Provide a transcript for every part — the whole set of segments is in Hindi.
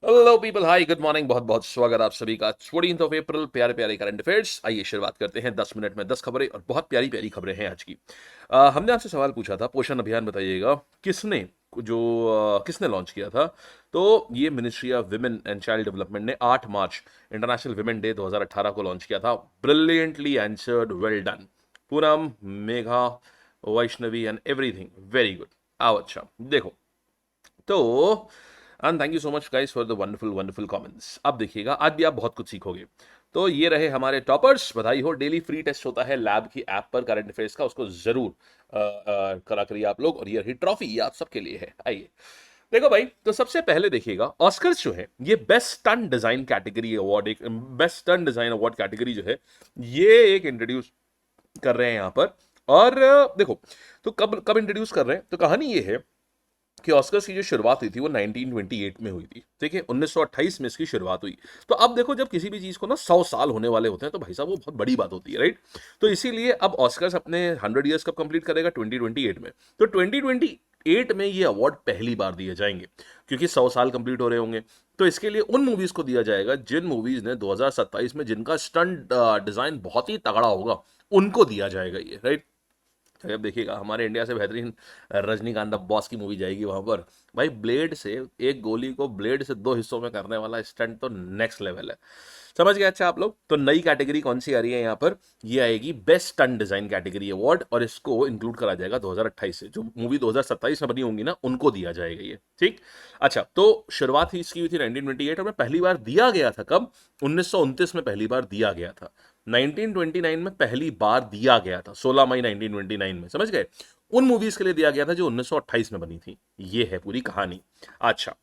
हेलो पीपल, हाय, गुड मॉर्निंग। बहुत बहुत स्वागत आप सभी का 14 अप्रैल। प्यारे प्यारे करंट अफेयर्स। आइए शुरुआत करते हैं। 10 मिनट में 10 खबरें और बहुत प्यारी प्यारी खबरें हैं आज की। हमने आपसे सवाल पूछा था, पोषण अभियान बताइएगा किसने जो किसने लॉन्च किया था। तो ये ministry of women and child development ने 8 मार्च इंटरनेशनल विमेन डे 2018 को लॉन्च किया था। Brilliantly answered, well done Poonam, Megha, Vaishnavi and everything very good. आओ, अच्छा देखो तो, and thank you so much guys for the wonderful wonderful comments. अब देखिएगा, आज भी आप बहुत कुछ सीखोगे। तो ये रहे हमारे टॉपर्स, बधाई हो। डेली फ्री टेस्ट होता है लैब की ऐप पर करंट अफेयर्स का, उसको जरूर करा करिए आप लोग। और ये रही ट्रॉफी, ये आप सबके लिए है। आइए देखो भाई, तो सबसे पहले देखिएगा, ऑस्कर्स जो है ये best stunt design category award, एक best stunt design award category जो है ये एक इंट्रोड्यूस कर रहे हैं यहाँ पर। और देखो, तो कब कब इंट्रोड्यूस कर रहे हैं, तो कहानी ये है कि ऑस्कर्स की जो शुरुआत हुई थी वो 1928 में हुई थी। ठीक है, 1928 में इसकी शुरुआत हुई। तो अब देखो, जब किसी भी चीज को ना 100 साल होने वाले होते हैं तो भाई साहब वो बहुत बड़ी बात होती है, राइट। तो इसीलिए अब ऑस्कर्स अपने 100 ईयर्स कब कंप्लीट करेगा, 2028 में। तो 2028 में ये अवार्ड पहली बार दिए जाएंगे, क्योंकि 100 साल कंप्लीट हो रहे होंगे। तो इसके लिए उन मूवीज को दिया जाएगा जिन मूवीज ने 2027 में जिनका स्टंट डिजाइन बहुत ही तगड़ा होगा, उनको दिया जाएगा ये, राइट। तो अब देखिएगा, हमारे इंडिया से बेहतरीन रजनीकांत द बॉस की मूवी जाएगी वहां पर। भाई, ब्लेड से एक गोली को ब्लेड से दो हिस्सों में करने वाला स्टंट तो नेक्स्ट लेवल है। समझ गए अच्छा आप लोग। तो नई कैटेगरी कौन सी आ रही है यहाँ पर, ये आएगी best stunt design category award, और इसको इंक्लूड करा जाएगा 2028 से। जो मूवी 2027 में बनी होंगी ना, उनको दिया जाएगा ये, ठीक। अच्छा, तो शुरुआत ही इसकी हुई थी 1928, और में पहली बार दिया गया था कब, 1929 में पहली बार दिया गया था। 1929 में पहली बार दिया गया था, 16 मई 1929 में, समझ गए। उन मूवीज के लिए दिया गया था जो 1928 में बनी थी। ये है पूरी कहानी। अच्छा,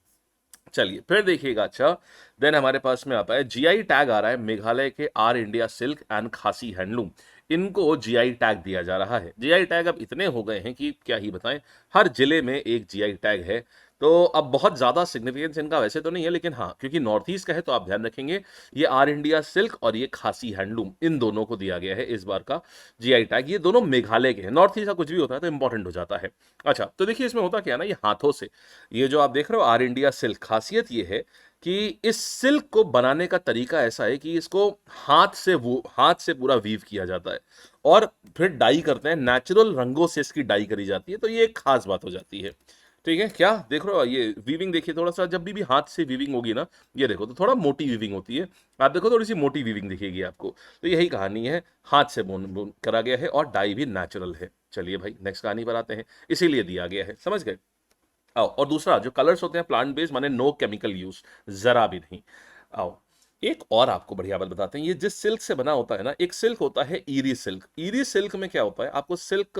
चलिए फिर देखिएगा। अच्छा, देन हमारे पास में आता है जीआई टैग आ रहा है मेघालय के आर इंडिया सिल्क एंड खासी हैंडलूम। इनको जीआई टैग दिया जा रहा है। जीआई टैग अब इतने हो गए हैं कि क्या ही बताएं, हर जिले में एक जीआई टैग है। तो अब बहुत ज्यादा सिग्निफिकेंस इनका वैसे तो नहीं है, लेकिन हाँ, क्योंकि नॉर्थ ईस्ट का है तो आप ध्यान रखेंगे। ये आर इंडिया सिल्क और ये खासी हैंडलूम, इन दोनों को दिया गया है इस बार का जीआई टैग। ये दोनों मेघालय के हैं। नॉर्थ ईस्ट का कुछ भी होता है तो इंपॉर्टेंट हो जाता है। अच्छा, तो देखिए इसमें होता क्या है ना, ये हाथों से, ये जो आप देख रहे हो आर इंडिया सिल्क, खासियत ये है कि इस सिल्क को बनाने का तरीका ऐसा है कि इसको हाथ से पूरा वीव किया जाता है, और फिर डाई करते हैं, नेचुरल रंगों से इसकी डाई करी जाती है। तो ये एक खास बात हो जाती है। ठीक है, क्या देख रहे हो, ये वीविंग देखिए थोड़ा सा, जब भी हाथ से वीविंग होगी ना, ये देखो तो थोड़ा मोटी वीविंग होती है। आप देखो थोड़ी सी मोटी वीविंग दिखेगी आपको। तो यही कहानी है, हाथ से बुन करा गया है और डाई भी नेचुरल है। चलिए भाई, नेक्स्ट कहानी पर आते हैं। इसीलिए दिया गया है, समझ गए। आओ, और दूसरा जो कलर्स होते हैं प्लांट बेस्ड, माने नो केमिकल यूज, जरा भी नहीं। आओ, एक और आपको बढ़िया बात बताते हैं। ये जिस सिल्क से बना होता है ना, एक सिल्क होता है ईरी सिल्क। ईरी सिल्क में क्या होता है, आपको सिल्क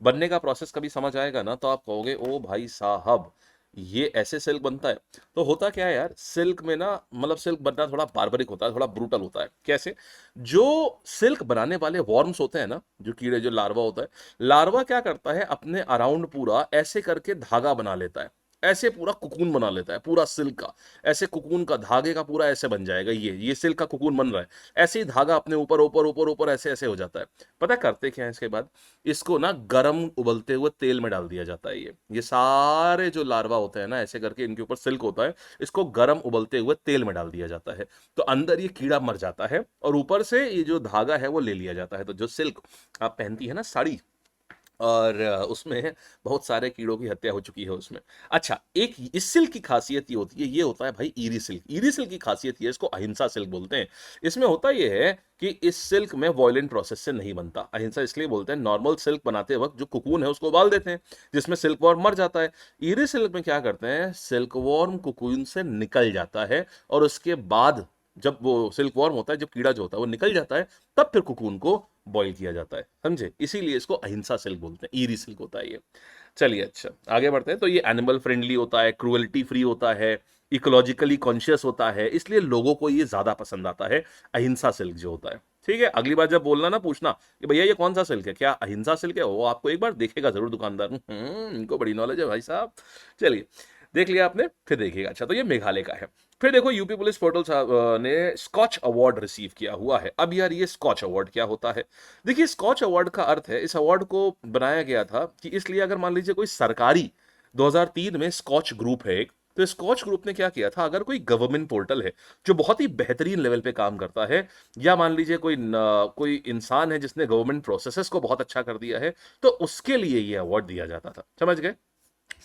बनने का प्रोसेस कभी समझ आएगा ना, तो आप कहोगे ओ भाई साहब, ये ऐसे सिल्क बनता है। तो होता क्या है यार, सिल्क में ना, मतलब सिल्क बनना थोड़ा बार्बरिक होता है, थोड़ा ब्रूटल होता है। कैसे, जो सिल्क बनाने वाले वॉर्म्स होते हैं ना, जो कीड़े, जो लार्वा होता है, लार्वा क्या करता है, अपने अराउंड पूरा ऐसे करके धागा बना लेता है। ऐसे पूरा कुकून बना लेता है, पूरा सिल्क का। ऐसे कुकून का, धागे का पूरा ऐसे बन जाएगा। ये सिल्क का कुकून बन रहा है। ऐसे ही धागा अपने ऊपर ऊपर ऊपर ऊपर ऐसे ऐसे हो जाता है। पता है करते क्या है इसके बाद, इसको ना गरम उबलते हुए तेल में डाल दिया जाता है। ये सारे जो लार्वा होते हैं ना, ऐसे करके इनके ऊपर सिल्क होता है, इसको गरम उबलते हुए तेल में डाल दिया जाता है। तो अंदर ये कीड़ा मर जाता है, और ऊपर से ये जो धागा है वो ले लिया जाता है। तो जो सिल्क आप पहनती है ना साड़ी, और उसमें बहुत सारे कीड़ों की हत्या हो चुकी है उसमें। अच्छा, एक इस सिल्क की खासियत ये होती है, ये होता है भाई ईरी सिल्क। ईरी सिल्क की खासियत ये है, इसको अहिंसा सिल्क बोलते हैं। इसमें होता ये है कि इस सिल्क में वॉयलेंट प्रोसेस से नहीं बनता। अहिंसा इसलिए बोलते हैं, नॉर्मल सिल्क बनाते वक्त जो कुकून है उसको उबाल देते हैं, जिसमें सिल्क वॉर्म मर जाता है। ईरी सिल्क में क्या करते हैं, सिल्क वॉर्म कुकून से निकल जाता है, और उसके बाद जब वो सिल्क वॉर्म होता है, जब कीड़ा जो होता है वो निकल जाता है, तब फिर कुकून को बॉईल किया जाता है, समझे। इसीलिए इसको अहिंसा सिल्क बोलते हैं, ईरी सिल्क होता है ये। चलिए, अच्छा आगे बढ़ते हैं। तो ये एनिमल फ्रेंडली होता है, क्रुएल्टी फ्री होता है, इकोलॉजिकली कॉन्शियस होता है, इसलिए लोगों को ये ज्यादा पसंद आता है, अहिंसा सिल्क जो होता है। ठीक है, अगली बार जब बोलना ना, पूछना कि भैया ये कौन सा सिल्क है, क्या अहिंसा सिल्क है, वो आपको एक बार देखेगा जरूर दुकानदार। इनको बड़ी नॉलेज है भाई साहब। चलिए, देख लिया आपने, फिर देखिएगा। अच्छा, तो ये मेघालय का है। फिर देखो, यूपी पुलिस पोर्टल ने स्कॉच अवार्ड रिसीव किया हुआ है। अब यार, ये स्कॉच अवार्ड क्या होता है। देखिए, स्कॉच अवार्ड का अर्थ है, इस अवार्ड को बनाया गया था कि इसलिए, अगर मान लीजिए कोई सरकारी 2003 में स्कॉच ग्रुप है एक, तो स्कॉच ग्रुप ने क्या किया था, अगर कोई गवर्नमेंट पोर्टल है जो बहुत ही बेहतरीन लेवल पे काम करता है, या मान लीजिए कोई इंसान है जिसने गवर्नमेंट प्रोसेसेस को बहुत अच्छा कर दिया है, तो उसके लिए ये अवार्ड दिया जाता था। समझ गए?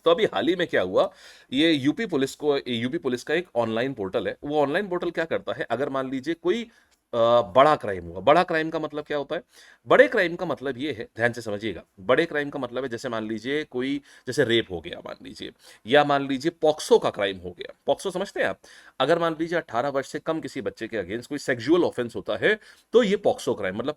तो अभी हाल ही में क्या हुआ, ये यूपी पुलिस का एक ऑनलाइन पोर्टल है। वो ऑनलाइन पोर्टल क्या करता है, अगर मान लीजिए कोई बड़ा क्राइम हुआ, बड़ा क्राइम का मतलब क्या होता है, बड़े क्राइम का मतलब ये है, ध्यान से समझिएगा, बड़े क्राइम का मतलब है जैसे मान लीजिए कोई, जैसे रेप हो गया मान लीजिए, या मान लीजिए पॉक्सो का क्राइम हो गया। पॉक्सो समझते हैं आप? अगर मान लीजिए 18 वर्ष से कम किसी बच्चे के अगेंस्ट कोई सेक्सुअल ऑफेंस होता है, तो ये पॉक्सो क्राइम, मतलब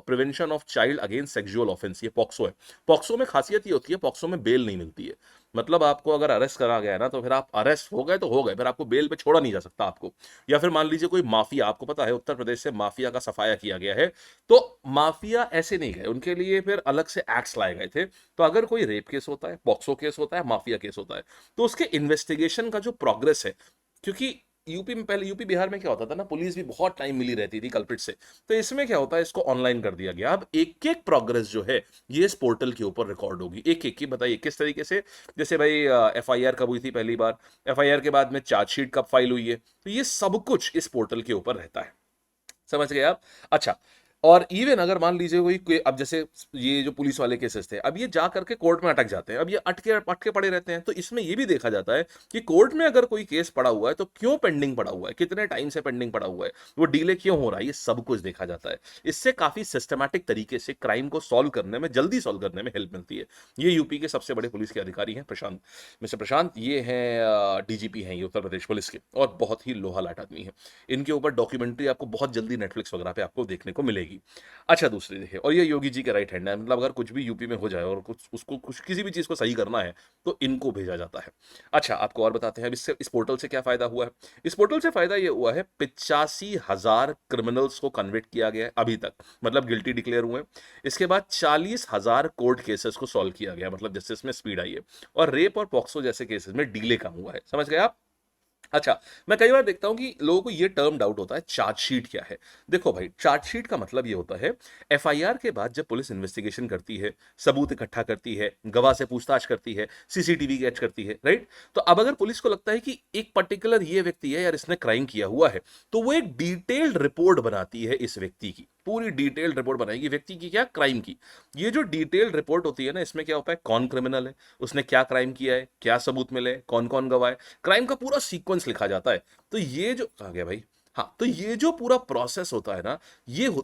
prevention of child against sexual offence, ये पॉक्सो है। पॉक्सो में खासियत ये होती है, पॉक्सो में बेल नहीं मिलती है। मतलब आपको अगर अरेस्ट करा गया ना, तो फिर आप अरेस्ट हो गए तो हो गए, फिर आपको बेल पे छोड़ा नहीं जा सकता आपको। या फिर मान लीजिए कोई माफिया, आपको पता है उत्तर प्रदेश से माफिया का सफाया किया गया है, तो माफिया ऐसे नहीं गए, उनके लिए फिर अलग से एक्ट्स लाए गए थे। तो अगर कोई रेप केस होता है, पॉक्सो केस होता है, माफिया केस होता है, तो उसके इन्वेस्टिगेशन का जो प्रोग्रेस है, क्योंकि यूपी में पहले, यूपी बिहार में क्या होता था ना, पुलिस भी बहुत टाइम मिली रहती थी कल्प्रिट से, तो इसमें क्या होता है, इसको ऑनलाइन कर दिया गया। अब एक एक प्रोग्रेस जो है ये इस पोर्टल के ऊपर रिकॉर्ड होगी, एक एक की। बताइए किस तरीके से, जैसे भाई एफआईआर कब हुई थी पहली बार, एफआईआर के बाद में चार्जशीट कब फाइल हुई है, तो ये सब कुछ इस पोर्टल के ऊपर रहता है। समझ गए आप? अच्छा, और इवन अगर मान लीजिए अब जैसे ये जो पुलिस वाले केसेस थे, अब ये जा करके कोर्ट में अटक जाते हैं, अब ये अटके पड़े रहते हैं, तो इसमें ये भी देखा जाता है कि कोर्ट में अगर कोई केस पड़ा हुआ है तो क्यों पेंडिंग पड़ा हुआ है, कितने टाइम से पेंडिंग पड़ा हुआ है, वो डिले क्यों हो रहा है, ये सब कुछ देखा जाता है। इससे काफी सिस्टमैटिक तरीके से क्राइम को सॉल्व करने में, जल्दी सॉल्व करने में हेल्प मिलती है। ये यूपी के सबसे बड़े पुलिस के अधिकारी हैं प्रशांत, मिस्टर प्रशांत, ये हैं डीजीपी हैं ये उत्तर प्रदेश पुलिस के, और बहुत ही लोहा लाट आदमी है। इनके ऊपर डॉक्यूमेंट्री आपको बहुत जल्दी नेटफ्लिक्स वगैरह पे आपको देखने को मिलेगी। अच्छा, दूसरी देखिए, और ये योगी जी के राइट हैंड है, मतलब अगर कुछ भी यूपी में हो जाए और कुछ किसी भी चीज को सही करना है, तो इनको भेजा जाता है। अच्छा, आपको और बताते हैं इससे, इस पोर्टल से क्या फायदा हुआ है। इस पोर्टल से फायदा ये हुआ है, 85,000 क्रिमिनल्स को कन्विक्ट किया गया है अभी तक, मतलब गिल्टी डिक्लेयर हुए। इसके बाद 40,000 कोर्ट केसेस को सॉल्व किया गया, मतलब जस्टिस में स्पीड आई है, और रेप और पॉक्सो जैसे केसेस में डिले कम हुआ है। समझ गए आप? अच्छा, मैं कई बार देखता हूं कि लोगों को ये टर्म डाउट होता है, चार्जशीट क्या है। देखो भाई, चार्जशीट का मतलब ये होता है, एफआईआर के बाद जब पुलिस इन्वेस्टिगेशन करती है, सबूत इकट्ठा करती है, गवाह से पूछताछ करती है, सीसीटीवी कैच करती है, राइट। तो अब अगर पुलिस को लगता है कि एक पर्टिकुलर ये व्यक्ति है यार, इसने क्राइम किया हुआ है, तो वो एक डिटेल्ड रिपोर्ट बनाती है, इस व्यक्ति की पूरी डिटेल्ड रिपोर्ट बनाएगी, व्यक्ति की क्या, क्राइम की। ये जो डिटेल्ड रिपोर्ट होती है ना, इसमें क्या होता है, कौन क्रिमिनल है, उसने क्या क्राइम किया है, क्या सबूत मिले, कौन कौन गवाह है, क्राइम का पूरा सीक्वेंस लिखा जाता है। तो ये जो आ गया भाई, हाँ, तो ये जो पूरा प्रोसेस होता है ना,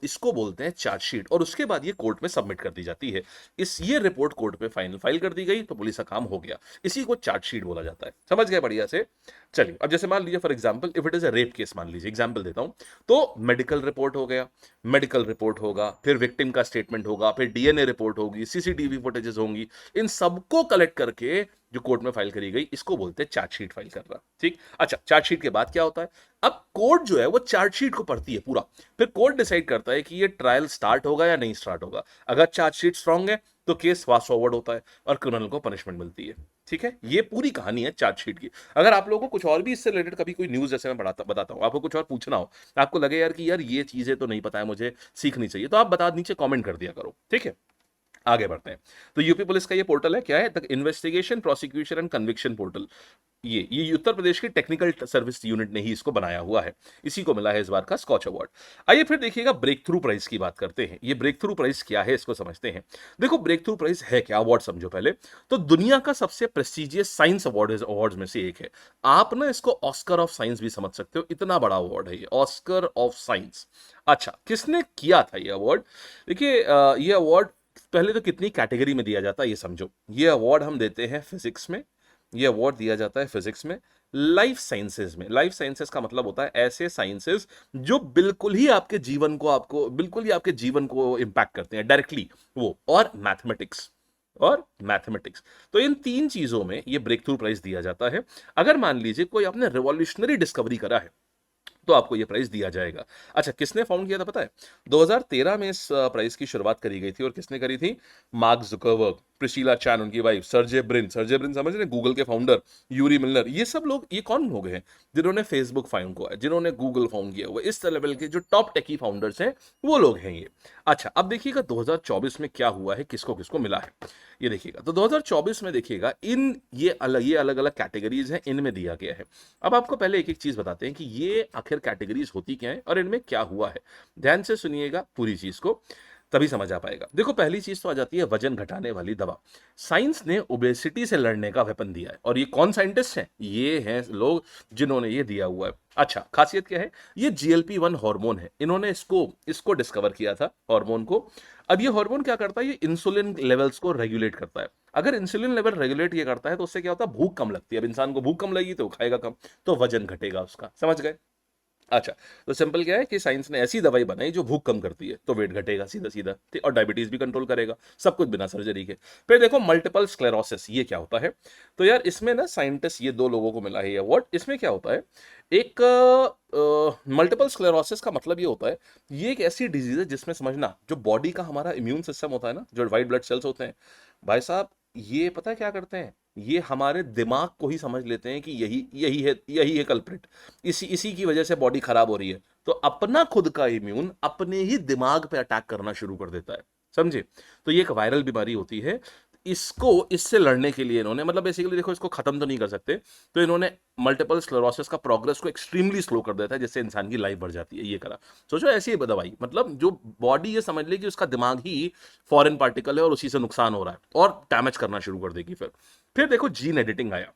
इसको बोलते हैं चार्जशीट, और उसके बाद ये कोर्ट में सबमिट कर दी जाती है। ये रिपोर्ट कोर्ट पे फाइल कर दी गई, तो पुलिस का काम हो गया। इसी को चार्जशीट बोला जाता है। समझ गए बढ़िया से? चलिए, अब जैसे मान लीजिए for example, if it is a rape case, मान लीजिए एग्जांपल देता हूं, तो मेडिकल रिपोर्ट हो गया, मेडिकल रिपोर्ट होगा, फिर विक्टिम का स्टेटमेंट होगा, फिर डीएनए रिपोर्ट होगी, सीसीटीवी फुटेजेस होंगी, इन सबको कलेक्ट करके जो कोर्ट में फाइल करी गई, इसको बोलते हैं चार्जशीट फाइल करना। ठीक। अच्छा, चार्जशीट के बाद क्या होता है, अब कोर्ट जो है वो चार्जशीट को पढ़ती है पूरा, फिर कोर्ट डिसाइड करता है कि ये ट्रायल स्टार्ट होगा या नहीं स्टार्ट होगा। अगर चार्जशीट स्ट्रांग है तो केस फास्ट फॉरवर्ड होता है और क्रिमिनल को पनिशमेंट मिलती है। ठीक है, ये पूरी कहानी है चार्जशीट की। अगर आप लोगों को कुछ और भी इससे रिलेटेड कभी कोई न्यूज, जैसे मैं बताता हूं, आपको कुछ और पूछना हो, आपको लगे यार कि यार ये चीजें तो नहीं पता है मुझे, सीखनी चाहिए, तो आप बता, नीचे कमेंट कर दिया करो। ठीक है, आगे बढ़ते हैं। तो यूपी पुलिस का ये पोर्टल है, क्या है, the investigation prosecution and conviction portal. ये उत्तर प्रदेश की टेक्निकल सर्विस यूनिट ने ही इसको बनाया हुआ है। इसी को मिला है इस बार का स्कॉच अवार्ड। आइए फिर देखिएगा, ब्रेक थ्रू प्राइज की बात करते हैं। ये ब्रेक थ्रू प्राइज क्या है, इसको समझते हैं। देखो, ब्रेक थ्रू प्राइज है क्या, अवार्ड समझो पहले। तो दुनिया का सबसे प्रेस्टिजियस साइंस अवार्ड में से एक है। आप ना इसको ऑस्कर ऑफ साइंस भी समझ सकते हो, इतना बड़ा अवार्ड है ये, ऑस्कर ऑफ साइंस। अच्छा, किसने किया था ये अवार्ड? देखिए, ये अवार्ड पहले तो कितनी कैटेगरी में दिया जाता है ये समझो। ये अवार्ड हम देते हैं फिजिक्स में, ये अवार्ड दिया जाता है फिजिक्स में, लाइफ साइंसेज में। लाइफ साइंसेज का मतलब होता है ऐसे साइंसेज जो बिल्कुल ही आपके जीवन को इंपैक्ट करते हैं डायरेक्टली, वो, और मैथमेटिक्स। तो इन तीन चीजों में ये ब्रेक थ्रू प्राइज दिया जाता है। अगर मान लीजिए कोई आपने रिवॉल्यूशनरी डिस्कवरी करा है, तो आपको ये प्राइज दिया जाएगा। अच्छा, किसने फाउंड किया था पता है? 2013 में इस प्राइज की शुरुआत करी गई थी और किसने करी थी? मार्क जुकरबर्ग, प्रिसिला चान उनकी वाइफ, सर्जे ब्रिन समझ रहे हैं, गूगल के फाउंडर, यूरी मिलनर, ये सब लोग, ये कौन लोग हैं जिन्होंने फेसबुक फाउंड किया है, जिन्होंने गूगल फाउंड किया हुआ है, इस लेवल के जो टॉप टेकी फाउंडर्स हैं वो लोग हैं ये। अच्छा, अब देखिएगा 2024 में क्या हुआ है, किसको किसको मिला है, ये देखिएगा। तो 2024 में देखिएगा इन ये अलग अलग कैटेगरीज हैं, इनमें दिया गया है। अब आपको पहले एक एक चीज बताते हैं कि ये आखिर कैटेगरीज होती क्या है और इनमें क्या हुआ है। ध्यान से सुनिएगा पूरी चीज को, तभी समझ आ पाएगा। देखो, पहली चीज तो आ जाती है वजन घटाने वाली दवा। साइंस ने ओबेसिटी से लड़ने का वेपन दिया है, और ये कौन साइंटिस्ट हैं? ये हैं लोग जिन्होंने ये दिया हुआ है। अच्छा, खासियत क्या है? ये GLP-1 हार्मोन है, इन्होंने इसको इसको डिस्कवर किया था, हार्मोन को। अब ये हार्मोन क्या करता है? ये इंसुलिन लेवल्स को रेगुलेट करता है। अगर इंसुलिन लेवल रेगुलेट ये करता है तो उससे क्या होता है? भूख कम लगती है। अब इंसान को भूख कम लगेगी तो वो खाएगा कम, तो वजन घटेगा उसका। समझ गए? अच्छा, तो सिंपल क्या है कि साइंस ने ऐसी दवाई बनाई जो भूख कम करती है, तो वेट घटेगा सीधा सीधा, ठीक, और डायबिटीज भी कंट्रोल करेगा, सब कुछ बिना सर्जरी के। फिर देखो मल्टीपल स्क्लेरोसिस, ये क्या होता है? तो यार इसमें ना साइंटिस्ट, ये दो लोगों को मिला है ये अवार्ड। इसमें क्या होता है? एक मल्टीपल स्क्लेरोसिस का मतलब ये होता है, ये एक ऐसी डिजीज है जिसमें समझना, जो बॉडी का हमारा इम्यून सिस्टम होता है ना, जो व्हाइट ब्लड सेल्स होते हैं, भाई साहब, ये पता है क्या करते हैं? ये हमारे दिमाग को ही समझ लेते हैं कि यही है कल्प्रिट, इसी इसी की वजह से बॉडी खराब हो रही है, तो अपना खुद का इम्यून अपने ही दिमाग पे अटैक करना शुरू कर देता है। समझे? तो ये एक वायरल बीमारी होती है। इसको, इससे लड़ने के लिए इन्होंने, मतलब बेसिकली देखो, इसको खत्म तो नहीं कर सकते, तो इन्होंने मल्टीपल स्क्लेरोसिस का प्रोग्रेस को एक्सट्रीमली स्लो कर देता है, जिससे इंसान की लाइफ बढ़ जाती है। ये करा, सोचो ऐसी दवाई, मतलब जो बॉडी ये समझ ले कि उसका दिमाग ही फॉरेन पार्टिकल है और उसी से नुकसान हो रहा है, और डैमेज करना शुरू कर देगी। फिर देखो जीन एडिटिंग आया।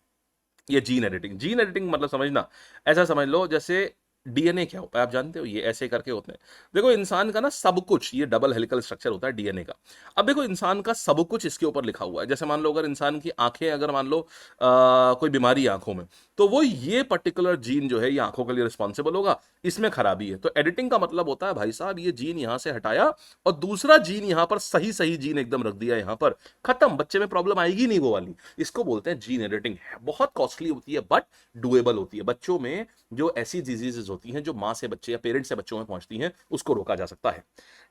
ये जीन एडिटिंग मतलब समझना, ऐसा समझ लो जैसे डीएनए क्या होता है आप जानते हो? ये ऐसे करके होते हैं। देखो इंसान का ना सब कुछ, ये डबल हेलिकल स्ट्रक्चर होता है डीएनए का। अब देखो इंसान का सब कुछ इसके ऊपर लिखा हुआ है। जैसे मान लो अगर इंसान की आंखें, अगर मान लो कोई बीमारी है आंखों में, तो वो ये पर्टिकुलर जीन जो है ये आंखों के लिए रिस्पॉन्सिबल होगा, इसमें खराबी है। तो एडिटिंग का मतलब होता है भाई साहब, ये जीन यहां से हटाया और दूसरा जीन यहां पर, सही सही जीन एकदम रख दिया यहां पर, खत्म, बच्चे में प्रॉब्लम आएगी नहीं वो वाली। इसको बोलते हैं जीन एडिटिंग। है बहुत कॉस्टली होती है बट डुएबल होती है। बच्चों में जो ऐसी डिजीजेस होती हैं जो मां से बच्चे या पेरेंट्स से बच्चों में पहुंचती हैं, उसको रोका जा सकता है।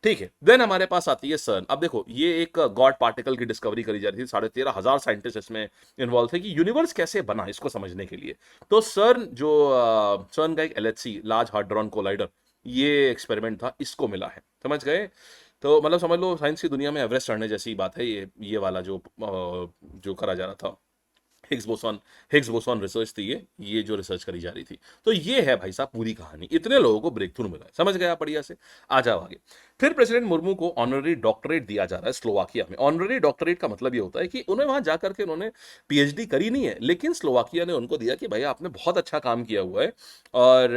ठीक है, देन हमारे पास आती है सर्न। अब देखो ये एक गॉड पार्टिकल की डिस्कवरी करी जा रही थी, 13,500 साइंटिस्ट इसमें इन्वॉल्व थे कि यूनिवर्स कैसे बना, इसको समझने के लिए। तो सर्न जो सर्न का एक LHC, लार्ज हाड्रॉन कोलाइडर, ये एक्सपेरिमेंट था, इसको मिला है। समझ गए? तो मतलब समझ लो साइंस की दुनिया में एवरेस्ट चढ़ने जैसी बात है ये वाला जो करा जा रहा था। हिग्स बोसॉन रिसर्च थी ये जो रिसर्च करी जा रही थी। तो ये है भाई साहब पूरी कहानी, इतने लोगों को ब्रेक थ्रू मिला है। समझ गया बढ़िया से? आ जाओ आगे। फिर प्रेसिडेंट मुर्मू को ऑनररी डॉक्टरेट दिया जा रहा है स्लोवाकिया में। ऑनररी डॉक्टरेट का मतलब ये होता है कि उन्हें वहां जाकर के उन्होंने PhD करी नहीं है, लेकिन स्लोवाकिया ने उनको दिया कि भाई आपने बहुत अच्छा काम किया हुआ है, और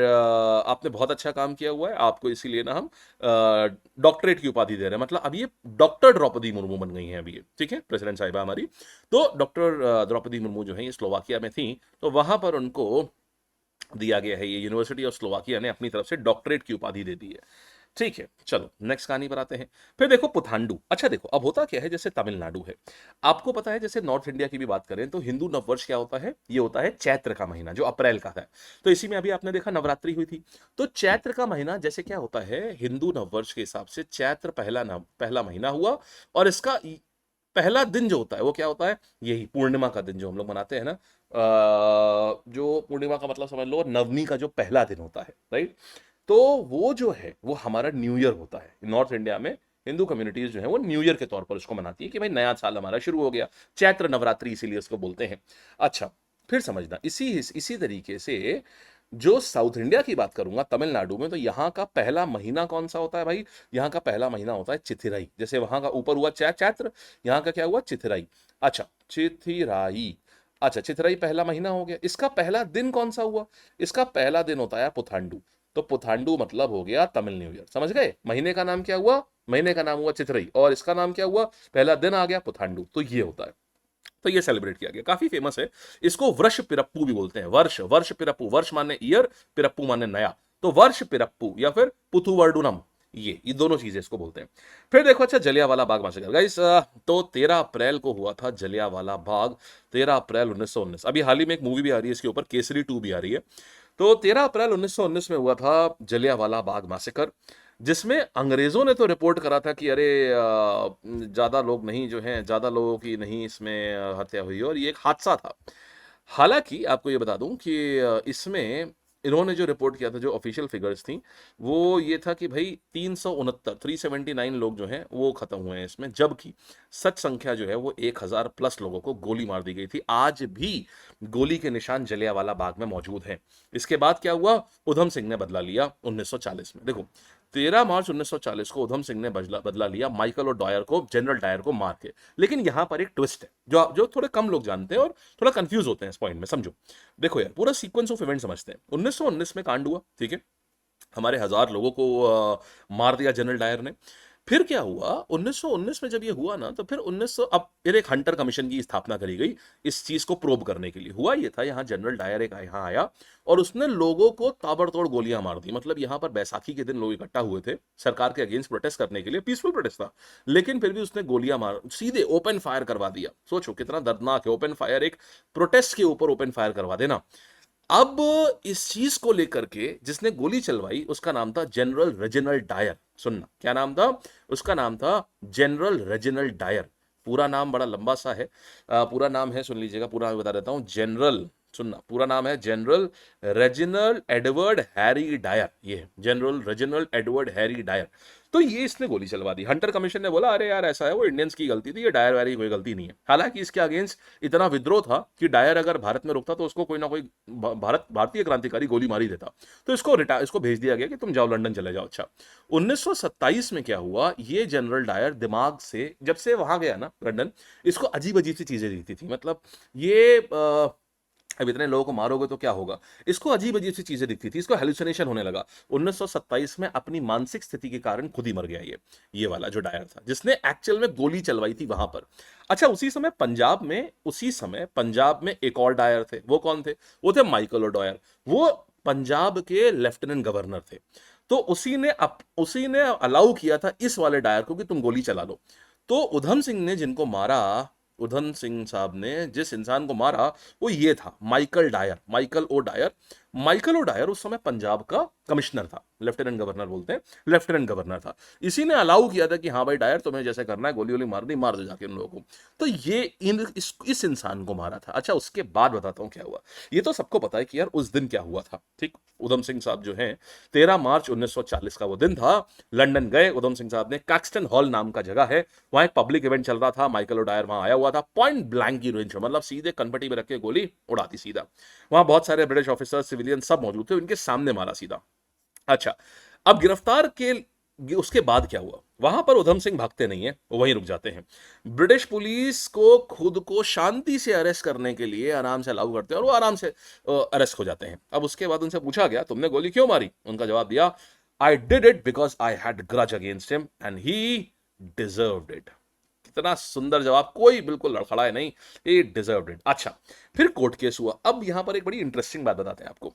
आपने बहुत अच्छा काम किया हुआ है, आपको इसीलिए ना हम डॉक्टरेट की उपाधि दे रहे हैं। मतलब अब ये डॉक्टर द्रौपदी मुर्मू बन गई हैं अभी ये, ठीक है, प्रेसिडेंट साहिबा हमारी। तो डॉक्टर द्रौपदी मुर्मू जो है ये स्लोवाकिया में थी, तो वहां पर उनको दिया गया है, ये यूनिवर्सिटी ऑफ स्लोवाकिया ने अपनी तरफ से डॉक्टरेट की उपाधि दे दी है। ठीक है, चलो नेक्स्ट कहानी पर आते हैं। फिर देखो पुथांडु। अच्छा देखो, अब होता क्या है, जैसे तमिलनाडु है, आपको पता है, जैसे नॉर्थ इंडिया की भी बात करें तो हिंदू नववर्ष क्या होता है? ये होता है चैत्र का महीना, जो अप्रैल का है। तो इसी में अभी आपने देखा नवरात्रि हुई थी। तो चैत्र का महीना, जैसे क्या होता है, हिंदू नववर्ष के हिसाब से चैत्र पहला महीना हुआ, और इसका पहला दिन जो होता है वो क्या होता है? यही पूर्णिमा का दिन जो हम लोग मनाते हैं ना, जो पूर्णिमा का मतलब समझ लो नवमी का जो पहला दिन होता है, राइट? तो वो जो है वो हमारा न्यू ईयर होता है। नॉर्थ इंडिया में हिंदू कम्युनिटीज जो है वो न्यू ईयर के तौर पर उसको मनाती है कि भाई नया साल हमारा शुरू हो गया। चैत्र नवरात्रि इसीलिए उसको बोलते हैं। अच्छा, फिर समझना, इसी तरीके से जो साउथ इंडिया की बात करूंगा, तमिलनाडु में, तो यहाँ का पहला महीना कौन सा होता है भाई? यहाँ का पहला महीना होता है चिथिराई। जैसे वहां का ऊपर हुआ चैत्र, यहाँ का क्या हुआ? चिथिराई। अच्छा, चिथिराई। अच्छा, चिथिराई पहला महीना हो गया। इसका पहला दिन कौन सा हुआ? इसका पहला दिन होता है पुथांडु। तो पुथांडु मतलब हो गया तमिल न्यू ईयर। समझ गए? महीने का नाम क्या हुआ? महीने का नाम हुआ चिथिराई, और इसका नाम क्या हुआ? पहला दिन आ गया पुथांडु। तो ये होता है, तो ये सेलिब्रेट किया गया, काफी फेमस है। इसको वर्ष पिरप्पू भी बोलते हैं। वर्ष वर्ष पिरप्पू, वर्ष माने ईयर, पिरप्पू माने नया, तो वर्ष पिरप्पू या फिर पुथुवर्डुनम, ये दोनों चीजें इसको बोलते हैं। फिर देखो, अच्छा, जलियांवाला बाग मैसेकर गाइस, तो 13 अप्रैल को हुआ था जलियांवाला बाग, 13 अप्रैल 1919। अभी हाल ही में एक मूवी भी आ रही है इसके ऊपर, केसरी 2 भी आ रही है। तो 13 अप्रैल 1919 में हुआ था जलियांवाला बाग मैसेकर, जिसमें अंग्रेजों ने तो रिपोर्ट करा था कि अरे ज्यादा लोग नहीं जो हैं, ज्यादा लोगों की नहीं इसमें हत्या हुई है और ये एक हादसा था। हालांकि आपको ये बता दूं कि इसमें इन्होंने जो रिपोर्ट किया था, जो ऑफिशियल फिगर्स थी, वो ये था कि भाई 379 लोग जो हैं वो खत्म हुए हैं इसमें, जबकि सच संख्या जो है वो 1000 प्लस लोगों को गोली मार दी गई थी। आज भी गोली के निशान जलियांवाला बाग में मौजूद हैं। इसके बाद क्या हुआ, उधम सिंह ने बदला लिया 1940 में। देखो 13 मार्च 1940 को उधम सिंह ने बदला बदला लिया माइकल और डायर को, जनरल डायर को मार के। लेकिन यहां पर एक ट्विस्ट है जो जो थोड़े कम लोग जानते हैं और थोड़ा कंफ्यूज होते हैं इस पॉइंट में, समझो। देखो यार, पूरा सीक्वेंस ऑफ इवेंट समझते हैं। 1919 में कांड हुआ, ठीक है, हमारे 1000 लोगों को मार दिया जनरल डायर ने। फिर क्या हुआ, 1919 में जब ये हुआ ना, तो फिर 1900 अब फिर एक हंटर कमीशन की स्थापना करी गई इस चीज को प्रोब करने के लिए। हुआ ये था, यहाँ जनरल डायर एक यहाँ आया और उसने लोगों को ताबड़तोड़ गोलियां मार दी। मतलब यहाँ पर बैसाखी के दिन लोग इकट्ठा हुए थे सरकार के अगेंस्ट प्रोटेस्ट करने के लिए, पीसफुल प्रोटेस्ट था, लेकिन फिर भी उसने गोलियां मार, सीधे ओपन फायर करवा दिया। सोचो कितना दर्दनाक है, ओपन फायर, एक प्रोटेस्ट के ऊपर ओपन फायर करवा देना। अब इस चीज को लेकर के जिसने गोली चलवाई उसका नाम था जनरल रेजिनल्ड डायर। सुनना, क्या नाम था उसका? नाम था जनरल रेजिनल्ड डायर। पूरा नाम बड़ा लंबा सा है, पूरा नाम है, सुन लीजिएगा, पूरा मैं बता देता हूं। जनरल, सुनना, पूरा नाम है General Reginald Edward Harry Dyer. ये है General Reginald Edward Harry Dyer. तो ये इसने गोली चलवा दी। हंटर कमीशन ने बोला अरे यार ऐसा है, वो इंडियंस की गलती थी, ये डायर वायर की कोई गलती नहीं है। हालांकि इसके अगेंस्ट इतना विद्रोह था कि डायर अगर भारत में रुकता तो उसको कोई ना कोई भारतीय क्रांतिकारी गोली मारी देता। तो इसको भेज दिया गया कि तुम जाओ लंदन चले जाओ। अच्छा, 1927 में क्या हुआ, ये जनरल डायर दिमाग से जब से वहां गया ना लंदन, इसको अजीब अजीब सी चीजें दिखती थी। मतलब ये अब इतने लोगों को मारोगे तो क्या होगा, इसको अजीब अजीब सी चीजें दिखती थी, इसको हेलुसिनेशन होने लगा। 1927 में अपनी मानसिक स्थिति के कारण खुद ही मर गया ये वाला जो डायर था, जिसने एक्चुअल में गोली चलवाई थी वहां पर। अच्छा, उसी समय पंजाब में एक और डायर थे। वो कौन थे? वो थे माइकल और डायर। वो पंजाब के लेफ्टिनेंट गवर्नर थे। तो उसी ने अलाउ किया था इस वाले डायर को कि तुम गोली चला लो। तो उधम सिंह ने जिनको मारा, उधम सिंह साहब ने जिस इंसान को मारा वो ये था Michael Dyer, Michael O'Dwyer. Michael O'Dwyer उस समय पंजाब का कमिश्नर था, लेफ्टिनेंट गवर्नर बोलते हैं, लेफ्टिनेंट गवर्नर था। इसी ने अलाउ किया था कि हाँ भाई डायर, तुम्हें जैसे करना है, गोली वोली मारनी, मार दो जाके उन लोगों को। तो ये इस इंसान को मारा था। अच्छा, उसके बाद बताता हूं क्या हुआ। ये तो सबको पता है कि यार उस दिन क्या हुआ था, ठीक। उधम सिंह साहब जो हैं, 13 मार्च 1940 का वो दिन था। लंदन गए उधम सिंह साहब ने, कैक्सटन हॉल नाम का जगह है, वहां एक पब्लिक इवेंट चल रहा था। माइकल ओडायर वहां आया हुआ था, पॉइंट ब्लैंक की रेंज में, मतलब सीधे कनपटी में रख के गोली उड़ाती सीधा। वहां बहुत सारे ब्रिटिश ऑफिसर, सिविलियन सब मौजूद थे, उनके सामने मारा सीधा। अच्छा, अब गिरफ्तार के उसके बाद क्या हुआ, वहां पर उधम सिंह भागते नहीं है, वो वहीं रुक जाते हैं। ब्रिटिश पुलिस को खुद को शांति से अरेस्ट करने के लिए आराम से अलाउ करते हैं और वो आराम से अरेस्ट हो जाते हैं। अब उसके बाद उनसे पूछा गया तुमने गोली क्यों मारी? उनका जवाब दिया, I did it because I had grudge against him and he deserved it. कितना सुंदर जवाब, कोई बिल्कुल लड़खड़ाए नहीं, ही डिजर्व्ड इट। अच्छा, फिर कोर्ट केस हुआ। अब यहां पर एक बड़ी इंटरेस्टिंग बात बताते हैं आपको।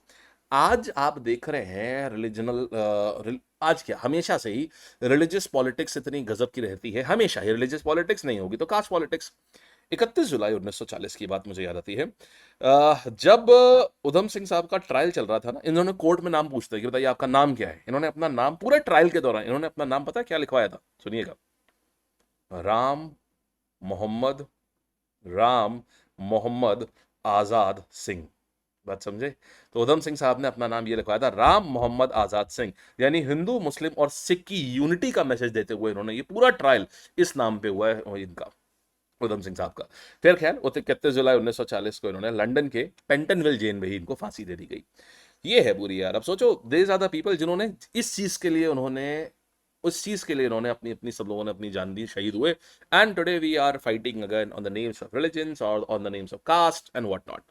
आज आप देख रहे हैं आज क्या, हमेशा से ही रिलीजियस पॉलिटिक्स इतनी गजब की रहती है, हमेशा ही। रिलीजियस पॉलिटिक्स नहीं होगी तो कास्ट पॉलिटिक्स। 31 जुलाई 1940 की बात मुझे याद आती है, जब उधम सिंह साहब का ट्रायल चल रहा था ना, इन्होंने कोर्ट में नाम पूछते कि बताइए आपका नाम क्या है। इन्होंने अपना नाम, पूरे ट्रायल के दौरान इन्होंने अपना नाम पता है क्या लिखवाया था? सुनिएगा, राम मोहम्मद, राम मोहम्मद आजाद सिंह। बात समझे? तो उधम सिंह साहब ने अपना नाम ये लिखवाया था, राम मोहम्मद आजाद सिंह, यानी हिंदू मुस्लिम और सिख की यूनिटी का मैसेज देते हुए इन्होंने ये पूरा ट्रायल इस नाम पे हुआ है इनका, उधम सिंह साहब का। फिर खैर 31 जुलाई 1940 को इन्होंने लंदन के पेंटनविल जेल में ही इनको फांसी दे दी गई। ये है पूरी यार। अब सोचो, देयर आर द पीपल जिन्होंने इस चीज के लिए, उन्होंने उस चीज के लिए इन्होंने अपनी अपनी सब लोगों ने अपनी जान दी, शहीद हुए। And today we are fighting again on the names of religions और on the names of caste and what not.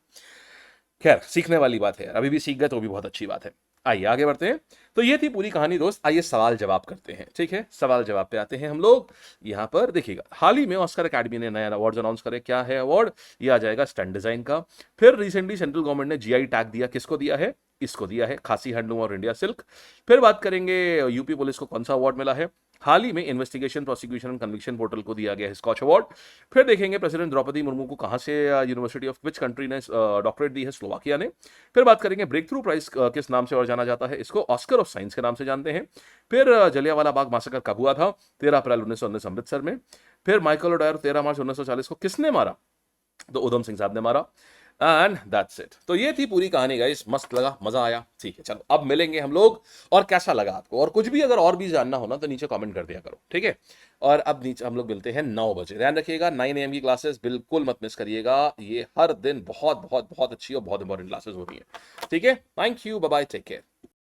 खैर, सीखने वाली बात है, अभी भी सीख गए तो भी बहुत अच्छी बात है। आइए आगे बढ़ते हैं। तो ये थी पूरी कहानी दोस्त। आइए सवाल जवाब करते हैं, ठीक है? सवाल जवाब पे आते हैं हम लोग। यहाँ पर देखिएगा, हाल ही में ऑस्कर अकेडमी ने नया अवार्ड अनाउंस करे। क्या है अवार्ड? ये आ जाएगा स्टंट डिजाइन का। फिर रिसेंटली सेंट्रल गवर्नमेंट ने जीआई टैग दिया, किसको दिया है? इसको दिया है, खासी हैंडलूम और इंडिया सिल्क। फिर बात करेंगे यूपी पुलिस को कौन सा अवार्ड मिला है। हाल ही में investigation, prosecution and conviction portal को दिया गया है स्कॉच अवार्ड। फिर देखेंगे प्रेसिडेंट द्रौपदी मुर्मू को कहाँ से यूनिवर्सिटी ऑफ विच कंट्री ने डॉक्टरेट दी है, स्लोवाकिया ने। फिर बात करेंगे ब्रेक थ्रू प्राइज किस नाम से और जाना जाता है, इसको ऑस्कर ऑफ साइंस के नाम से जानते हैं। फिर जलियांवाला बाग मैसेकर कब हुआ था, 13 अप्रैल 1919 अमृतसर में। फिर माइकल ओडायर 13 मार्च 1940 को किसने मारा, तो उधम सिंह साहब ने मारा। And that's it. तो ये थी पूरी कहानी गाइस, मस्त लगा, मजा आया। ठीक है, चलो अब मिलेंगे हम लोग। और कैसा लगा आपको, और कुछ भी अगर और भी जानना हो ना तो नीचे कमेंट कर दिया करो, ठीक है। और अब नीचे हम लोग मिलते हैं 9 बजे। ध्यान रखिएगा 9 AM की क्लासेस बिल्कुल मत मिस करिएगा। ये हर दिन बहुत बहुत बहुत अच्छी और बहुत इंपॉर्टेंट क्लासेस होती हैं, ठीक है। Thank you, bye bye, take care.